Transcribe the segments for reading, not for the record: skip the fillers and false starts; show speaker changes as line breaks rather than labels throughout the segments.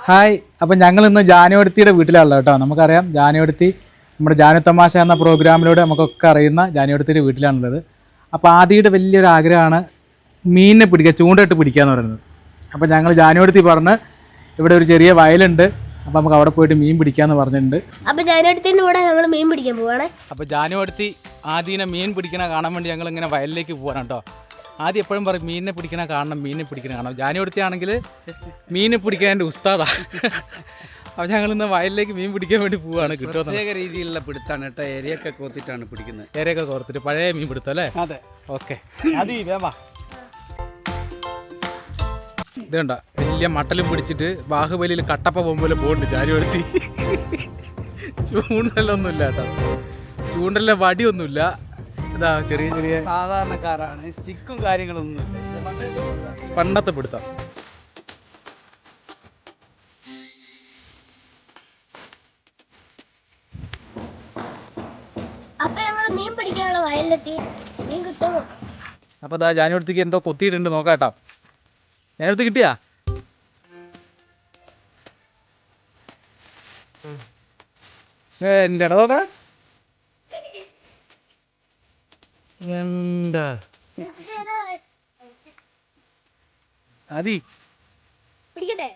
Hi. അപ്പം ഞങ്ങൾ ഇന്ന് ജാനുവടുത്തിയുടെ വീട്ടിലാണല്ലോ കേട്ടോ. നമുക്കറിയാം ജാനുവടുത്തി നമ്മുടെ ജാനു തമാശ എന്ന പ്രോഗ്രാമിലൂടെ നമുക്കൊക്കെ അറിയുന്ന ജാനുവടുത്തിയുടെ വീട്ടിലാണുള്ളത്. അപ്പോൾ ആദിയുടെ വലിയൊരു ആഗ്രഹമാണ് മീനിനെ പിടിക്കുക, ചൂണ്ടയിട്ട് പിടിക്കുക എന്ന് പറയുന്നത്. അപ്പോൾ ഞങ്ങൾ ജാനുവടുത്തി പറഞ്ഞ് ഇവിടെ ഒരു ചെറിയ വയലുണ്ട്, അപ്പോൾ നമുക്ക് അവിടെ പോയിട്ട് മീൻ പിടിക്കാമെന്ന് പറഞ്ഞിട്ടുണ്ട്.
അപ്പോൾ ജാനുവടുത്തിൻ്റെ കൂടെ ഞങ്ങൾ മീൻ പിടിക്കാൻ പോവാണ്.
അപ്പോൾ ജാനുവടുത്തി ആദ്യനെ മീൻ പിടിക്കണ കാണാൻ വേണ്ടി ഞങ്ങൾ ഇങ്ങനെ വയലിലേക്ക് പോകാൻ കേട്ടോ. ആദ്യം എപ്പോഴും പറയും മീനിനെ പിടിക്കണ കാണണം, മീനിനെ പിടിക്കണ കാണണം. ജാനുവടുത്തിയാണെങ്കിൽ മീനെ പിടിക്കാൻ എൻ്റെ ഉസ്താദാണ്. അപ്പോൾ ഞങ്ങൾ ഇന്ന് വയലിലേക്ക് മീൻ പിടിക്കാൻ വേണ്ടി പോവാണ്. കിട്ടുമോ?
പ്രത്യേക രീതിയിലുള്ള പിടുത്താണ് കേട്ടോ. ഏരിയൊക്കെ കോർത്തിട്ടാണ് പിടിക്കുന്നത്.
ഏരിയൊക്കെ കോർത്തിട്ട് പഴയ മീൻ പിടുത്തം അല്ലേ?
അതെ.
ഓക്കെ. ഇതുണ്ട വലിയ മട്ടലും പിടിച്ചിട്ട് ബാഹുബലിയിൽ കട്ടപ്പ പോകുമ്പോൾ പോകുന്നുണ്ട് ജാനുവടുത്തി. ചൂണ്ടലൊന്നുമില്ല കേട്ടോ, ചൂണ്ടലിലെ വടിയൊന്നുമില്ല. ഇതാ ചെറിയ ചെറിയ
സാധാരണക്കാരാണ്, സ്റ്റിക്കും കാര്യങ്ങളൊന്നുമില്ല.
പണ്ടത്തെ പിടുത്തം.
അപ്പോൾ ഞങ്ങൾ മീൻ പിടിക്കാനുള്ള വയലിലെത്തി. മീൻ കിട്ടുമോ?
അപ്പോൾ ഇതാ ജാനുവടുത്തിക്ക് എന്തോ കൊത്തിയിട്ടുണ്ട്, നോക്കാം കേട്ടോ. ജാനുവടുത്തി കിട്ടിയാ? എൻ്റെ ഇട നോക്കാം. എന്താ അതി
പിടിക്കട്ടെ?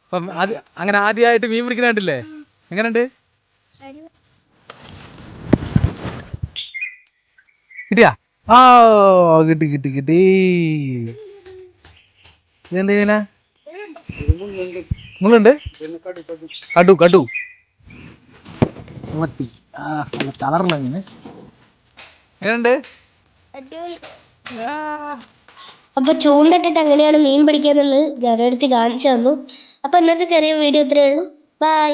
അപ്പം അങ്ങനെ ആദ്യമായിട്ട് മീൻ പിടിക്കുന്ന കണ്ടില്ലേ? എങ്ങനെയുണ്ട്? കിട്ടിയാ? ആ കിട്ടി കിട്ടി കിട്ടി. ഇതെന്ത് ചെയ്യുന്ന മുള്ളുണ്ട്? കടു കടു മത്തി. ആ നല്ല കളറില്ല മീന്. എങ്ങനെയുണ്ട്?
അപ്പോൾ ചൂണ്ടിട്ടിട്ട് എങ്ങനെയാണ് മീൻ പിടിക്കുക എന്നുള്ളത് ജാനുവടുത്തി കാണിച്ചു തന്നു. അപ്പോൾ ഇന്നത്തെ ചെറിയ വീഡിയോ ഇത്രയേ ഉള്ളൂ. ബൈ.